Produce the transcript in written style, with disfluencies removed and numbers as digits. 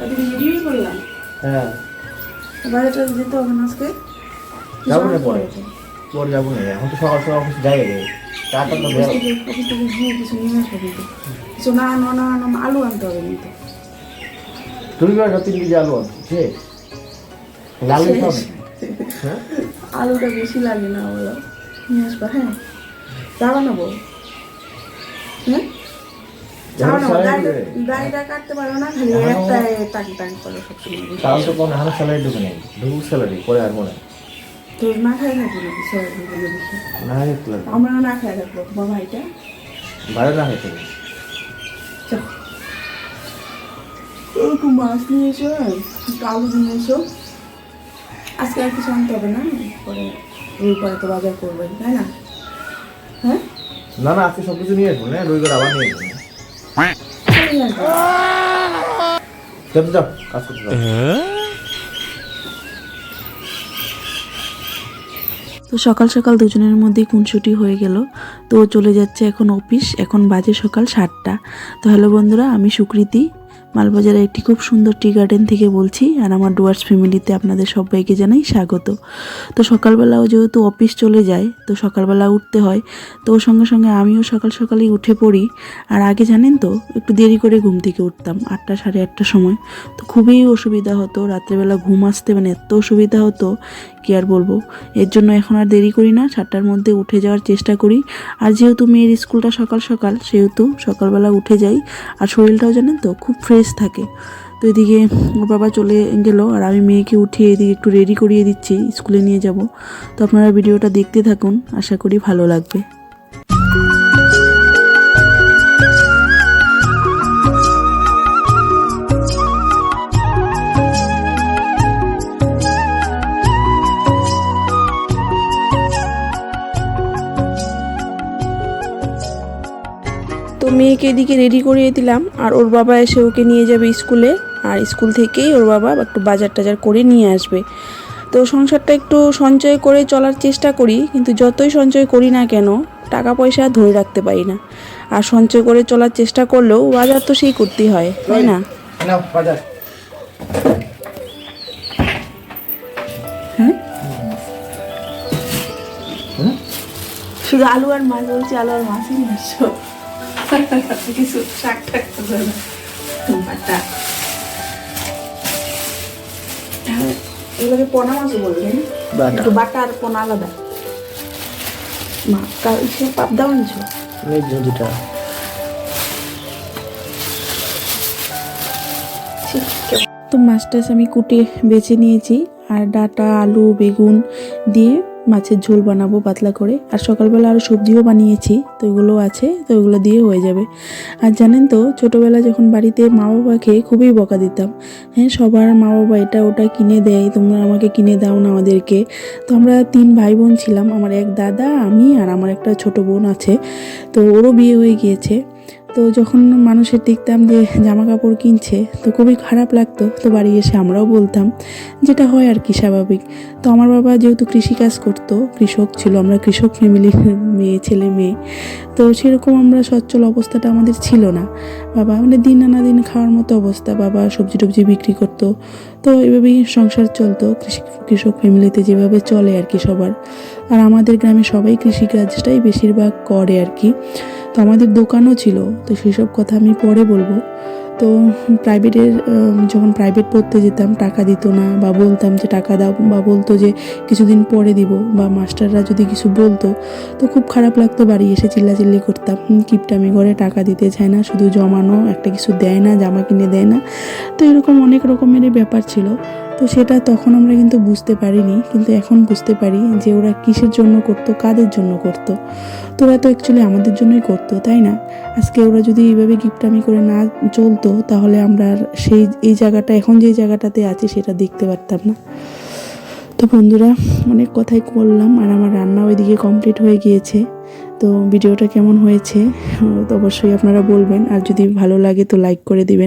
ওদিকে ভিডিওই করলাম। হ্যাঁ বাজারটা যেতে হবে না আজকে? যাবো না পরে যাবো না, এখন তো সকাল সকাল অফিস যাই রে, টাকা তো বেরো। অফিস থেকে গিয়ে কিছু নিয়ে আসবো কিন্তু, কিছু না আলু আনতে হবে কিন্তু। তুমি কি 3 কেজি আলু আনছে লাল হবে? হ্যাঁ আলুটা বেশি লাগে না বলো, নিয়ে আসবা। হ্যাঁ যাবা না বউ? হ্যাঁ যাবা না? গাড়িটা কাটতে পারো না, খালি একটা টাকি টাকি করে সবসময়। তাহলে তো কোনো হানা স্যালারি ঢুকে নেই, ঢুকুক স্যালারি পরে আর মনে তো না খাই থাকি নাকি স্যালারি বলে দেখি? না দেখলে আমরা না খাই থাকবো তোমার ভাইটা বাইরে না খেতে। একটু মাছ নিয়ে এসো, একটু আলু নিয়ে এসো। আজকে আর কিছু আনতে হবে না, পরে ওই পরে তো বাজার করবো, তাই না? হ্যাঁ না না আজকে সব কিছু নিয়ে আসবো না, রোজ করে আবার নিয়ে আসবো। যাও কাজ করতে যাও। তো সকাল সকাল দুজনের মধ্যেই খুনসুটি হয়ে গেল। তো চলে যাচ্ছে এখন অফিস, এখন বাজে সকাল 7টা। তো হ্যালো বন্ধুরা, আমি সুকৃতি মালবাজারের একটি খুব সুন্দর টি গার্ডেন থেকে বলছি, আর আমার ডুয়ার্স ফ্যামিলিতে আপনাদের সবাইকে জানাই স্বাগত। তো সকালবেলাও যেহেতু অফিস চলে যায়, তো সকালবেলা উঠতে হয়, তো ওর সঙ্গে সঙ্গে আমিও সকাল সকালেই উঠে পড়ি। আর আগে জানেন তো একটু দেরি করে ঘুম থেকে উঠতাম, 8টা সাড়ে 8টার সময়। তো খুবই অসুবিধা হতো রাত্রেবেলা ঘুম আসতে, মানে এত অসুবিধা হতো কি আর বলবো। এর জন্য এখন আর দেরি করি না, 7টার মধ্যে উঠে যাওয়ার চেষ্টা করি। আর যেহেতু মেয়ের স্কুলটা সকাল সকাল, সেহেতু সকালবেলা উঠে যাই। আর শরীরটাও জানেন তো খুব ফ্রেশ থাকে। তো এদিকে ওর বাবা চলে গেল, আর আমি মেয়েকে উঠিয়ে এদিকে একটু রেডি করিয়ে দিচ্ছি, স্কুলে নিয়ে যাব। তো আপনারা ভিডিওটা দেখতে থাকুন, আশা করি ভালো লাগবে। তো মেয়েকে এদিকে রেডি করিয়ে দিলাম, আর ওর বাবা এসে ওকে নিয়ে যাবে স্কুলে। আর স্কুল থেকেই ওর বাবা একটু বাজার টাজার করে নিয়ে আসবে। তো সংসারটা একটু সঞ্চয় করে চলার চেষ্টা করি, কিন্তু যতই সঞ্চয় করি না কেন টাকা পয়সা ধরে রাখতে পারি না। আর সঞ্চয় করে চলার চেষ্টা করলেও বাজার তো সেই করতেই হয়, তাই না? হ্যাঁ শুধু আলু আর মাছ বলছি, আলু আর মাছই নিয়ে আসছো, কিছু শাক টাক বাটা। এগুলোকে পোনা মাছও বলবেন, একটু বাটা আর পোনা আলাদা। মা সে পাপ দাও আনছো দুটা। তো মাছটা আমি কুটে বেছে নিয়েছি, আর ডাঁটা আলু বেগুন দিয়ে মাছের ঝোল বানাবো পাতলা করে। আর সকালবেলা আরও সবজিও বানিয়েছি, তো এগুলো আছে, তো এগুলো দিয়ে হয়ে যাবে। আর জানেন তো ছোটোবেলা যখন বাড়িতে মা বাবাকে খুবই বকা দিতাম, হ্যাঁ সবার মা বাবা এটা ওটা কিনে দেয়, তোমরা আমাকে কিনে দাও না আমাদেরকে। তো আমরা 3 ভাই বোন ছিলাম, আমার এক দাদা, আমি আর আমার একটা ছোট বোন আছে, তো ওরও বিয়ে হয়ে গিয়েছে। তো যখন মানুষের দেখতাম যে জামা কাপড় কিনছে, তো খুবই খারাপ লাগতো। তো বাড়ি এসে আমরাও বলতাম, যেটা হয় আর কি স্বাভাবিক। তো আমার বাবা যেহেতু কৃষিকাজ করতো, কৃষক ছিল, আমরা কৃষক ফ্যামিলির ছেলে মেয়ে, তো সেরকম আমরা সচ্ছল অবস্থাটা আমাদের ছিল না। বাবা মানে দিন আনা দিন খাওয়ার মতো অবস্থা, বাবা সবজি টবজি বিক্রি করতো। তো এভাবেই সংসার চলতো কৃষক ফ্যামিলিতে যেভাবে চলে আর কি সবার। আর আমাদের গ্রামে সবাই কৃষিকাজটাই বেশিরভাগ করে আর কি। তো আমাদের দোকানও ছিল, তো সেসব কথা আমি পরে বলবো। তো যখন প্রাইভেট পড়তে যেতাম টাকা দিত না, বা বলতাম যে টাকা দাও, বা বলতো যে কিছুদিন পরে দিব, বা মাস্টাররা যদি কিছু বলতো তো খুব খারাপ লাগতো। বাড়ি এসে চিল্লাচিল্লি করতাম, কিপটামি করে টাকা দিতে চায় না, শুধু জমানো, একটা কিছু দেয় না, জামা কিনে দেয় না। তো এরকম অনেক রকমেরই ব্যাপার ছিল। তো সেটা তখন আমরা কিন্তু বুঝতে পারিনি, কিন্তু এখন বুঝতে পারি যে ওরা কিসের জন্য করতো, কাদের জন্য করতো। তো ওরা তো অ্যাকচুয়ালি আমাদের জন্যই করতো, তাই না? আজকে ওরা যদি এইভাবে গিফটামি করে না চলতো, তাহলে আমরা আর এই জায়গাটা, এখন যে জায়গাটাতে আছি সেটা দেখতে পারতাম না। তো বন্ধুরা অনেক কথাই করলাম, আর আমার রান্না ওইদিকে কমপ্লিট হয়ে গিয়েছে। তো ভিডিওটা কেমন হয়েছে তো অবশ্যই আপনারা বলবেন, আর যদি ভালো লাগে তো লাইক করে দিবেন।